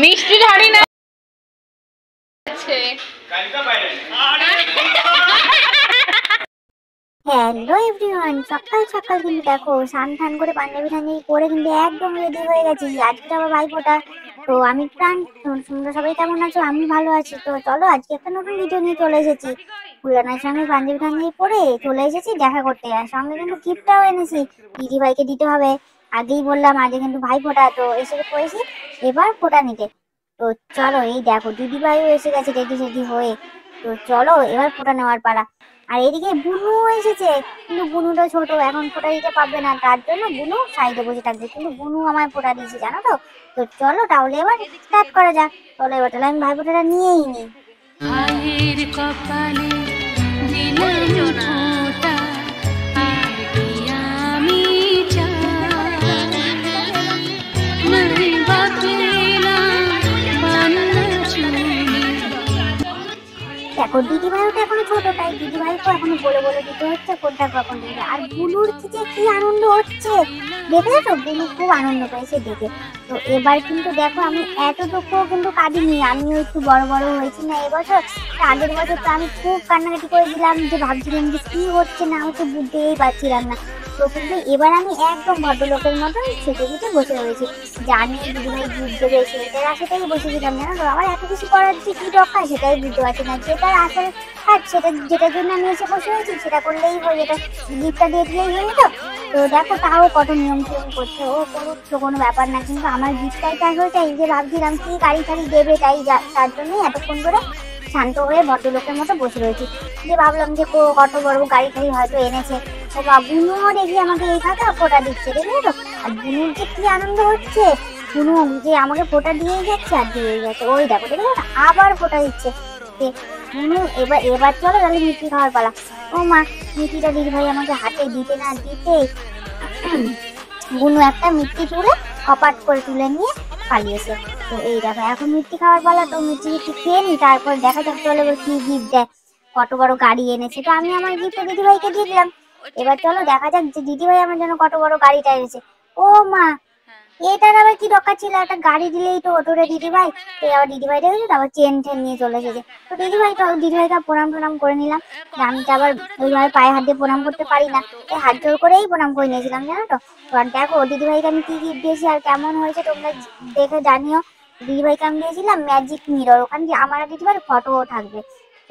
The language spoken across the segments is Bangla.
মিষ্টি ধারি না হ্যালো এভরিওয়ান, সকাল সকাল কিন্তু দেখো স্নান টান করে পাঞ্জাবি টাঞ্জাবি পরে কিন্তু একদম রেডি হয়ে গেছি। আজকে আবার ভাইফোঁটা, তো আমি প্রাণ, তোমরা সবাই কেমন আছো? আমি ভালো আছি। তো চলো আজকে একটা নতুন ভিডিও নিয়ে চলে এসেছি। ফুলানার সঙ্গে পাঞ্জাবি টাঞ্জাবি পরে চলে এসেছি দেখা করতে, আর সঙ্গে কিন্তু গিফটটাও এনেছি, দিদি ভাইকে দিতে হবে। আগেই বললাম আজকে কিন্তু ভাইফোঁটা, তো এসে পড়েছি এবার ফোঁটা নিতে। তো চলো এই দেখো দিদি ভাইও এসে গেছে রেডি রেডি হয়ে। তো চলো এবার ফোঁটা নেওয়ার পালা। আর এদিকে বুনু এসেছে, কিন্তু বুনুটা ছোট, এখন ফোঁটা দিতে পারবে না, তার জন্য বুনু সাইডে বসে থাকবে, কিন্তু বুনু আমায় ফোঁটা দিয়েছে জানো তো। তো চলো তাহলে এবার স্টার্ট করা যাক। চলো এবার তাহলে আমি ভাই ফোঁটাটা নিয়েই নিই। দেখো দিদিভাইটা এখনো ছোট, তাই দিদিভাইকে এখনো বলে বলে দিতে হচ্ছে কোনটা কখন দিবে। আর বুনুর কি আনন্দ হচ্ছে দেখে তো, বুনু খুব আনন্দ পেয়েছে দেখে। তো এবার কিন্তু দেখো আমি এতটুকু কিন্তু কাঁদিনি, আমিও একটু বড় বড় হয়েছি না এবছর। আগের বছর তো আমি খুব কান্নাকাটি করেছিলাম, যে ভাবছিলাম যে কি হচ্ছে না হচ্ছে বুঝতেই পারছিলাম না। তো কিন্তু এবার আমি একদম ভদ্রলোকের মতন সেটে গুটে বসে রয়েছি, জানি দিদিভাই গিফট দেবে সেটার আশাতেই বসেছিলাম জানো তো। আমার এত কিছু করার যে কি দরকার সেটাই বুঝতে পারছি না, যেটার আসল কাজ সেটা, যেটার জন্য আমি এসে বসে রয়েছি সেটা করলেই হয়, যেটা গিফটটা দিয়ে দিলেই হয়ে যেত। তো দেখো তাও কত নিয়ম টিয়ম করছে, ও করুক তো কোনো ব্যাপার না, কিন্তু আমার গিফটটাই তাই হয়েছে, এই যে ভাবছিলাম কি গাড়ি টাড়ি দেবে, তাই তার জন্যই এতক্ষণ ধরে শান্ত হয়ে ভদ্রলোকের মতো বসে রয়েছি। যে ভাবলাম যে কত বড় গাড়ি টাড়ি হয়তো এনেছে। ও বা বুনুও দেখি আমাকে এই ফাঁকা ফোঁটা দিচ্ছে, দেখলে তো। আর বুনুর যে কি আনন্দ হচ্ছে, বুনু যে আমাকে ফোঁটা দিয়েই যাচ্ছে আর দিয়েই যাচ্ছে, ওই দেখো দেখলে না আবার ফোঁটা দিচ্ছে বুনু। এবার চলো তাহলে মিষ্টি খাওয়ার পালা। ও মা, মিষ্টিটা দিদি ভাই আমাকে হাতে দিতে না দিতে বুনু একটা মিষ্টি তুলে কপাট করে তুলে নিয়ে পালিয়েছে। তো এই দেখো এখন মিষ্টি খাওয়ার পালা, তো মিষ্টি খেয়ে নি, তারপর দেখা যাক চলো কি গিফট দেয়। কত বড় গাড়ি এনেছে, তো আমি আমার গিফটটা দিদিভাইকে দিয়ে দিলাম। এবার চলো দেখা যাক যে দিদিভাই আমার জন্য কত বড় গাড়িটা এনেছে। ও মা, এটার আবার কি দরকার ছিল, একটা গাড়ি দিলেই তো হতো রে দিদিভাই। তো আবার দিদিভাই দেখেছো তারপর চেন টেন নিয়ে চলে এসেছে। তো দিদিভাইকে প্রণাম টনাম করে নিলাম। আমি তো আবার ওইভাবে পায়ে হাত দিয়ে প্রণাম করতে পারি না, এই হাত জোর করেই প্রণাম করে নিয়েছিলাম জানো তো। আর দেখো দিদিভাইকে আমি কি গিফট দিয়েছি আর কেমন হয়েছে তোমরা দেখে জানিও। দিদিভাইকে আমি দিয়েছিলাম ম্যাজিক মিরর, ওখানে আমার দিদিভাইয়ের ফটোও থাকবে।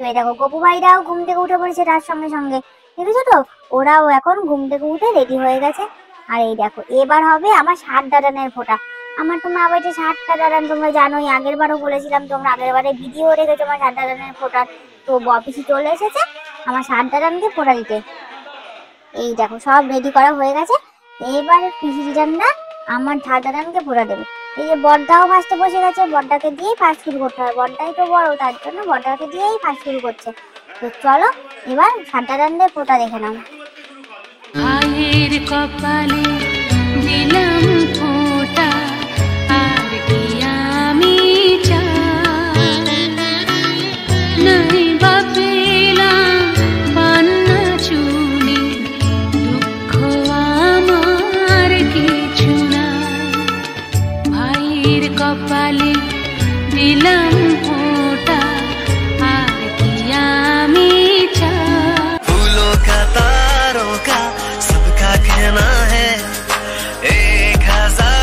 তো এই দেখো গপু ভাইরাও ঘুম থেকে উঠে পড়েছে তার সঙ্গে সঙ্গে, দেখেছো তো, ওরাও এখন ঘুম থেকে উঠে রেডি হয়ে গেছে। আর এই দেখো এবার হবে আমার 7 দাদানের ফোঁটা। আমার তো মা বাড়িতে 7টা দাদান, তোমরা জানোই, আগের বারও বলেছিলাম, তোমরা আগের বারে ভিডিও রেখেছো আমার 7 দাদানের ফোঁটার। তো অফিসে চলে এসেছে আমার 7 দাদানকে ফোঁটা দিতে। এই দেখো সব রেডি করা হয়ে গেছে। এবার পিসি দিদানরা আমার 7 দাদানকে ফোঁটা দেবে। এই যে বড়দাও ফার্স্টে বসে গেছে, বড়দাকে দিয়েই ফার্স্ট শুরু করতে হয়, বড়দাই তো বড়, তার জন্য বড়দাকে দিয়েই ফার্স্ট শুরু করছে। তো চলো এবার 7 দাদানদের ফোঁটা দেখে নাও। ভাইয়ের কপালে দিলাম ফোঁটা, আর কি আমি চাই, নাই বা পেলাম পান্না চুনি, দুঃখ আমার কিছু নাই। ভাইয়ের কপালে দিলাম ফোঁটা, আর কি আমি চাই। फूलों का तारों का सबका कहना है 1000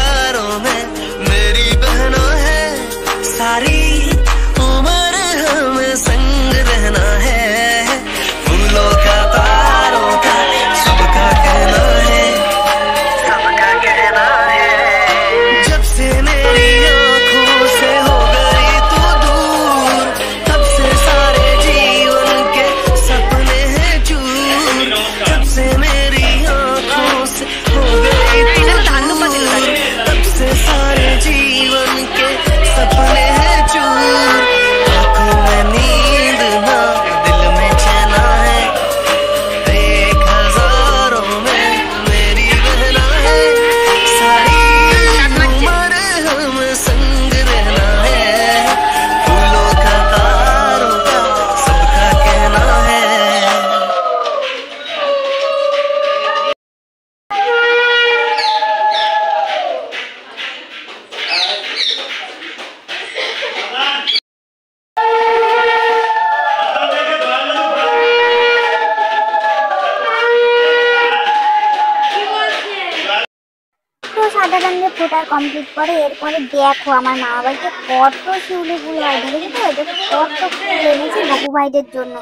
ফোটা কমপ্লিট করে এরপরে দেখো আমার মামা বাড়িতে কত শিউলিগুলো হয়, দেখেছি তো এদিকে কত ফুল এনেছে বাবু ভাইদের জন্য।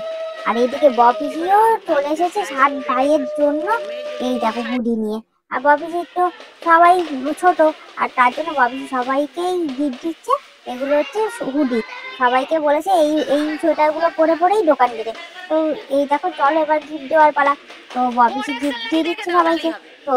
আর এইদিকে বপিজিও চলে এসেছে 7 ভাইয়ের জন্য, এই দেখো হুডি নিয়ে। আর বপিজি তো সবাই ছোট, আর তার জন্য বপিজি সবাইকেই গিফট দিচ্ছে। এগুলো হচ্ছে হুডি, সবাইকে বলেছে এই এই সোয়েটারগুলো পরে পরেই দোকান দিতে। তো এই দেখো চলো এবার গিফট দেওয়ার পালা। তো বপিজি গিফট দিয়ে দিচ্ছে সবাইকে। তো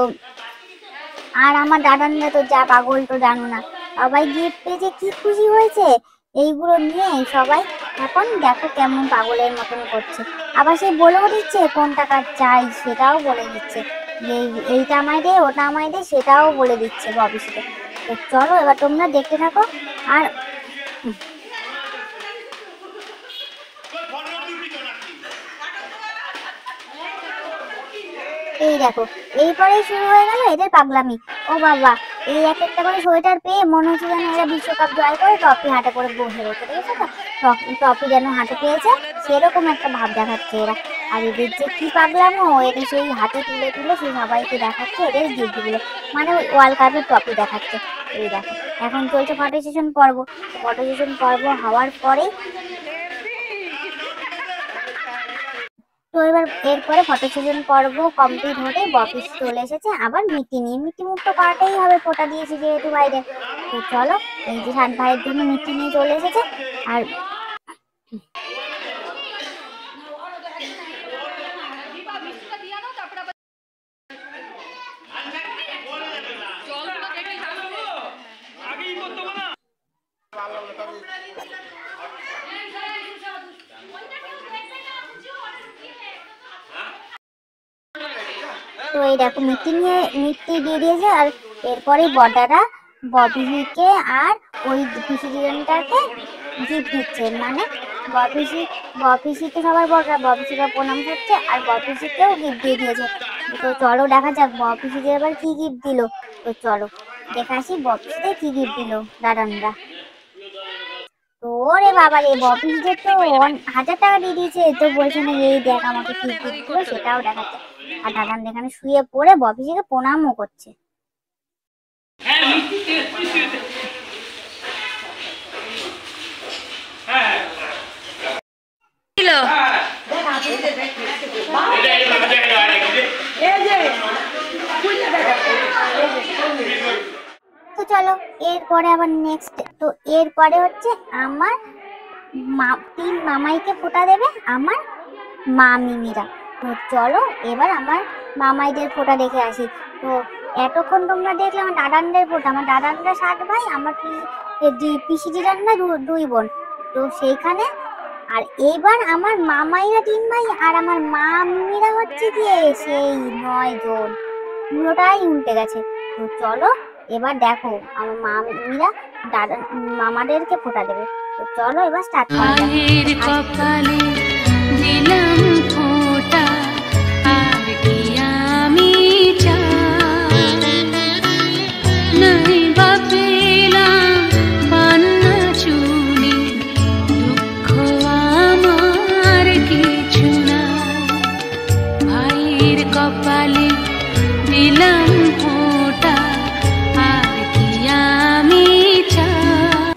আর আমার দাদানরা তো যা পাগল তো জানো না, সবাই গিফট পেয়েছে কি খুশি হয়েছে। এইগুলো নিয়ে সবাই এখন দেখো কেমন পাগলের মতন করছে। আবার সে বলেও দিচ্ছে কোন টাকা চাই সেটাও বলে দিচ্ছে, যে এইটা আমায় দে ওটা আমায় দে সেটাও বলে দিচ্ছে বপিজিকে। তো চলো এবার তোমরা দেখতে থাকো। আর এই দেখো এইপরেই শুরু হয়ে গেল এদের পাগলামি। ও বাবা, এই এক একটা করে সোয়েটার পেয়ে মনে হচ্ছে যেন এরা বিশ্বকাপ জয় করে ট্রফি হাতে করে বসে রয়েছে, দেখেছো তো? ট্রফি যেন হাতে পেয়েছে সেরকম একটা ভাব দেখাচ্ছে এরা। আর এদের যে কি পাগলামো, এদের সেই হাতে তুলে তুলে সেই সবাইকে দেখাচ্ছে এদের গিফটগুলো, মানে ওয়ার্ল্ড কাপের ট্রফি দেখাচ্ছে। এই দেখো এখন চলছে ফটো সেশন পর্ব। ফটো সেশন পর্ব হওয়ার পরেই তো এবার এরপরে ফটো সেশন পর্ব কমপ্লিট হতে বপিস চলে এসেছে আবার মিটি নিয়ে। মিটি মুখ তো করাতেই হবে, ফোটা দিয়েছে যেহেতু বাইরে। তো চলো এই যে 7 ভাইয়ের জন্য মিটি নিয়ে চলে এসেছে। আর তো এই দেখো মিটি দিয়ে দিয়েছে। আর এরপরে বড়ারা বপিজিকে আর ওই পিসিজনটাকে গিফট দিচ্ছে, মানে বপিজিকে সবার বড়রা বপিজিকে প্রণাম করছে আর বপিজিকেও গিফট দিয়ে দিয়েছে। তো চলো দেখা যাক বপিজিকে এবার কি গিফট দিল। তো চলো দেখে আসি বপিজিকে কি গিফট দিল দাদানরা। তো রে বাবা রে, বপিজিকে তো 1000 টাকা দিয়ে দিয়েছে। তো বলছে না এই দেখ আমাকে কি গিফট দিল সেটাও দেখাচ্ছে। আর দাদান এখানে শুয়ে পড়ে বপিজিকে প্রণামও করছে। তো চলো এরপরে আবার নেক্সট, তো এরপরে হচ্ছে আমার 3 মামাইকে ফোঁটা দেবে আমার মা মিমিরা। তো চলো এবার আমার মামাইদের ফোঁটা দেখে আসি। তো এতক্ষণ তোমরা দেখলে আমার দাদানদের ফোঁটা, আমার দাদানরা 7 ভাই, আমার পিসিজিরা 2 বোন। তো সেইখানে আর এইবার আমার মামাইরা 3 ভাই আর আমার মা মিমিরা হচ্ছে গিয়ে সেই 9 জন, পুরোটাই উল্টে গেছে। তো চলো এবার দেখো আমার মা মিমিরা দাদা মামাদেরকে ফোঁটা দেবে। তো চলো এবার স্টার্ট করা কপালে দিলাম ফোঁটা আর কি আমি চাই।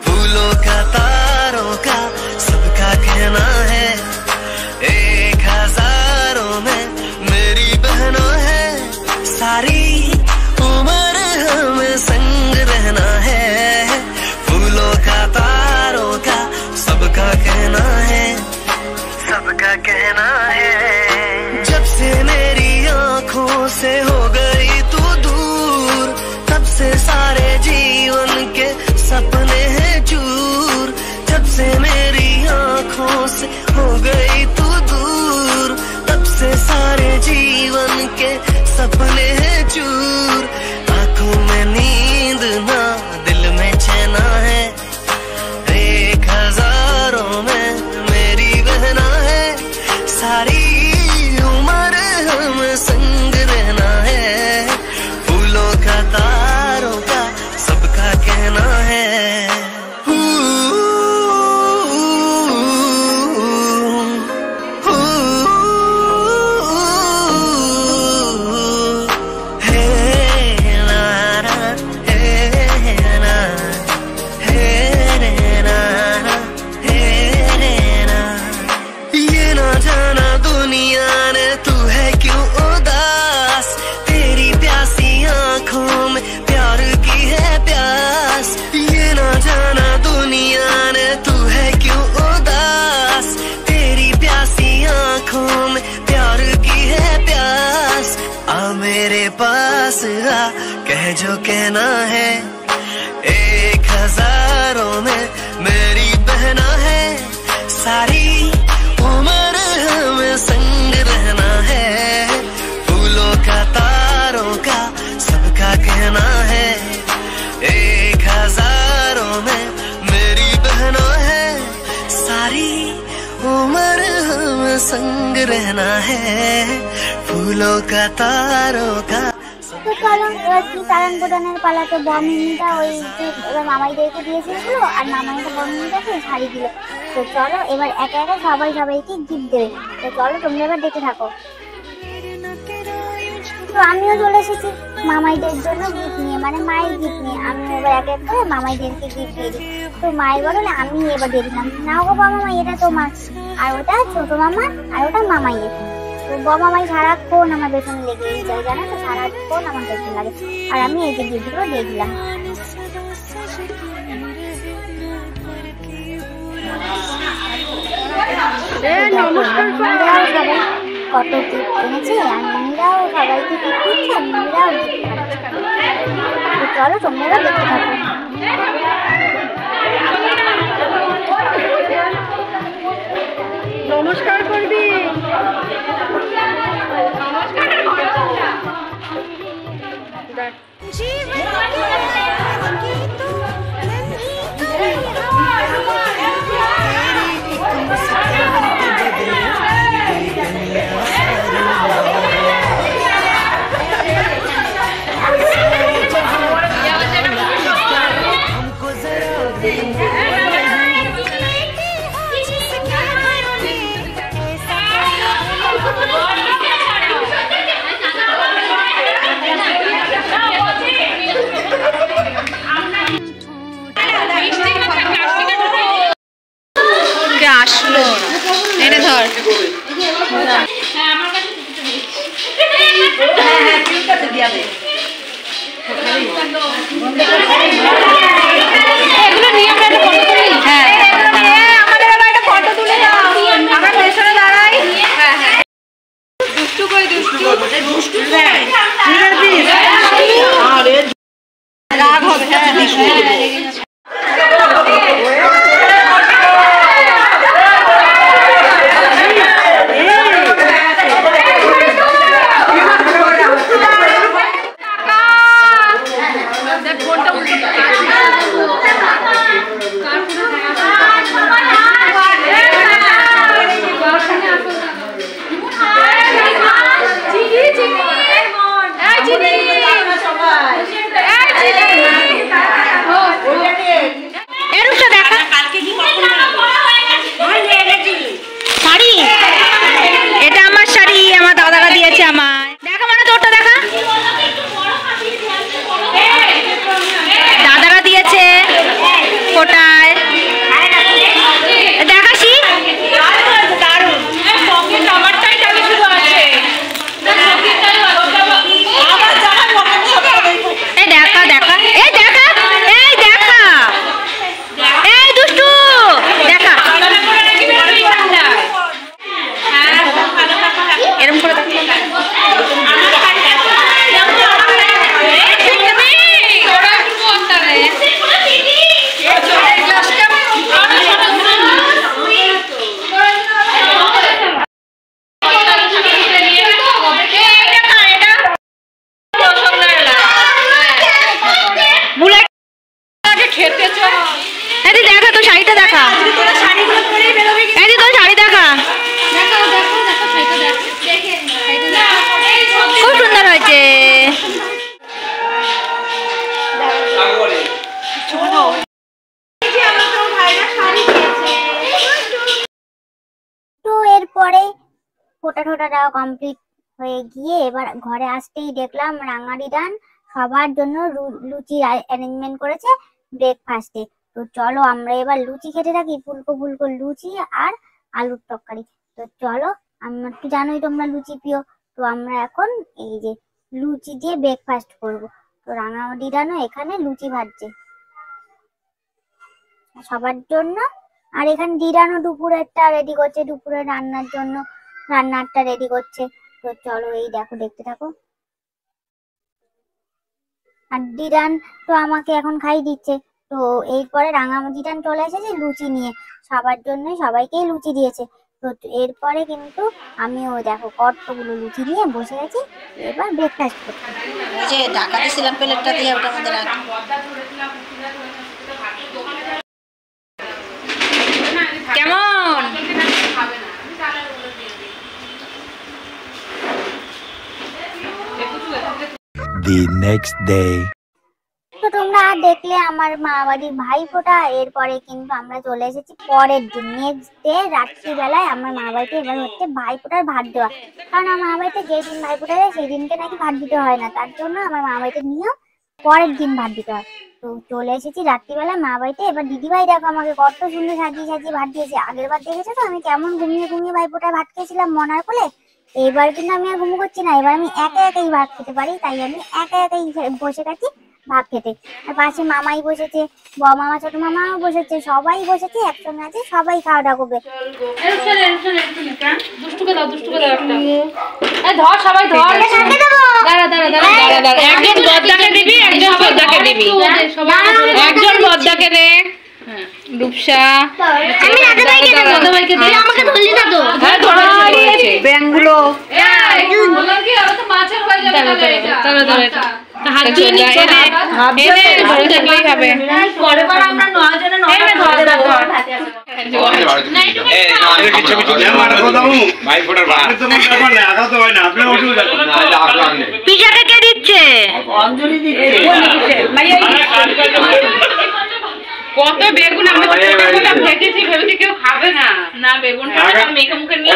फूलों का तारों का सबका कहना है, 1000 में मेरी बहनों है, सारी उम्र हमें संग रहना है। फूलों का तारों का सबका कहना है, सबका कहना है। जब से मेरी आँखों से हो गई तू दूर, तब से सारे जीवन के सपने हैं चूर। जब से मेरी आँखों से हो गई तू दूर, तब से सारे जीवन के सपने हैं चूर। आँखों में नींद ना दिल में चैना है, 1000 में मेरी बहना है, सारी उम्र हम संग रहना है। है जो कहना है, एक हजारों में मेरी बहना है, सारी उम्र हमें संग रहना है, फूलों का तारों का सबका कहना है, एक हजारों में मेरी बहना है, सारी उम्र हमें संग रहना है, फूलों का तारों का। তো চলো এবার কি তারান প্রদানের পালাতে বমিনিটা ওই এবার মামাইদেরকে দিয়েছিল আর মামাইটা বমিনিটাকে শাড়ি দিল। তো চলো এবার একে একে সবাইকে গিফট দেবে। তো চলো তোমরা এবার দেখতে থাকো। তো আমিও চলে এসেছি মামাইদের জন্য গিফট নিয়ে, মানে মায়ের গিফট নিয়ে। আমি এবার এক এক করে মামাইদেরকে গিফট দিয়ে দিই। তো মায়ের বদলে আমি এবার দিয়ে দিলাম, নাও গো মামা এটা তোমার, আর ওটা ছোট মামা, আর ওটা মামাইয়ের। তো মামাই সারাক্ষণ আমার পেছনে লেগেই যায়, জানো তো, সারাক্ষণ আমার পেছনে লাগে। আর আমি এই যে গিফটগুলো দিয়ে দিলাম। কত গিফট এনেছে, আর মনিরাও সবাইকে গিফট দিচ্ছে, আর মনিরাও গিফট খাচ্ছে। চলো তোমরা দেখতে থাকো। নমস্কার করবি। আসলো এটা ধর। এগুলো নিয়ে আমরা একটা ফটো তুলি। হ্যাঁ আমাদের আবার একটা ফটো তুলে দাও, আমরা পেছনে দাঁড়াই। হ্যাঁ হ্যাঁ দুষ্টু করে দুষ্টু রাগ হবে। পরে ফোটা টোটা দেওয়া কমপ্লিট হয়ে গিয়ে এবার ঘরে আসতেই দেখলাম রাঙারি ডান সবার জন্য লুচি অ্যারেঞ্জমেন্ট করেছে ব্রেকফাস্টে। তো চলো আমরা এবার লুচি খেতে থাকি, ফুলকো ফুলকো লুচি আর আলুর তরকারি। তো চলো, আমার তো জানোই তোমরা লুচি প্রিয়, তো আমরা এখন এই যে লুচি দিয়ে ব্রেকফাস্ট করব। তো রাঙারি ডানও এখানে লুচি ভাজছে সবার জন্য, আর এখানে দিরানো দুপুরেরটা রেডি করছে, দুপুরে রান্নার জন্য রান্নারটা রেডি করছে। তো চলো এই দেখো, দেখতে থাকো। আর দিদান তো আমাকে এখন খাই দিচ্ছে। তো এরপরে দিদান চলে এসেছে লুচি নিয়ে, সবার জন্য সবাইকেই লুচি দিয়েছে। তো এরপরে কিন্তু আমিও দেখো কতগুলো লুচি নিয়ে বসে গেছি, এবার ব্রেকফাস্ট করছি। ওই যে ঢাকা দিয়েছিলাম প্লেটটা দিয়ে ওটার মধ্যে রাখ। কেমন The next day. তো তোমরা দেখলে আমার মা বাড়ির ভাইফোঁটা। এরপরে কিন্তু আমরা চলে এসেছি পরের দিন, নেক্সট ডে রাত্রিবেলায় আমার মা বাড়িতে এবার হচ্ছে ভাইফোঁটার ভাত দেওয়া। কারণ আমার মা বাড়িতে যেদিন ভাইফোঁটা দেয় সেই দিনকে নাকি ভাত দিতে হয় না, তার জন্য আমার মা বাড়িতে নিয়েও পরের দিন ভাত দিতে হয়। তো চলে এসেছি রাত্রিবেলা মা বাড়িতে। এবার দিদিভাই দেখো আমাকে কত সুন্দর সাজিয়ে সাজিয়ে ভাত দিয়েছে। আগের বার দেখেছো তো আমি কেমন ঘুমিয়ে ঘুমিয়ে ভাইফোঁটার ভাত খেয়েছিলাম মনার কোলে। এইবার কিন্তু আমি আর ঘুমো করছি না, এবার আমি একা একাই ভাত খেতে পারি, তাই আমি একা একাই বসে গেছি ভাত খেতে। আর পাশে মামাই বসেছে, বড় মামা ছোট মামাও বসেছে, সবাই বসেছে একসঙ্গে আছে, সবাই খাওয়া দাওয়া করবে। দুষ্টুকে দাও একটা। ধর সবাই ধর। একজন বদ্দাকে দিবি, একজন বদ্দাকে দিবি, একজন বদ্দাকে দে। রূপসা দাদাভাইকে দে। আমাকে ধরলি না তো। হ্যাঁ ধরা হয়েছে ব্যাংগুলো। হাত দিয়ে নিচে এনে ধরে থাকলেই হবে। পরের বার আমরা 9 জনে 9 পিজাকে কে দিচ্ছে? অঞ্জলি দিচ্ছে। কত বেগুন আমরা ভেজেছি, ভেবেছি কেউ খাবে না। না বেগুনটা মেখে মুখে নিয়ে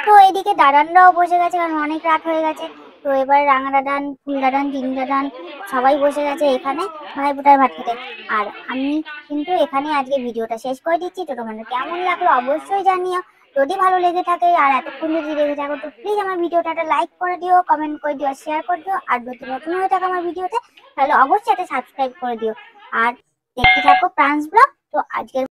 তো এদিকে দাদানরাও বসে গেছে, কারণ অনেক রাত হয়ে গেছে। তো এবার রাঙা দাদান, ফুল দাদান, তিন দাদান সবাই বসে গেছে এখানে ভাইফোঁটার ভাত খেতে। আর আমি কিন্তু এখানে আজকে ভিডিওটা শেষ করে দিচ্ছি। তো তোমাদের কেমন লাগলো অবশ্যই জানিও। যদি ভালো লেগে থাকে আর এতক্ষণ যদি লেগে থাকো তো প্লিজ আমার ভিডিওটা একটা লাইক করে দিও, কমেন্ট করে দিও, শেয়ার করে দিও। আর যদি নতুন হয়ে থাকো আমার ভিডিওতে তাহলে অবশ্যই একটা সাবস্ক্রাইব করে দিও। আর দেখতে থাকো প্রান্স ব্লগ। তো আজকের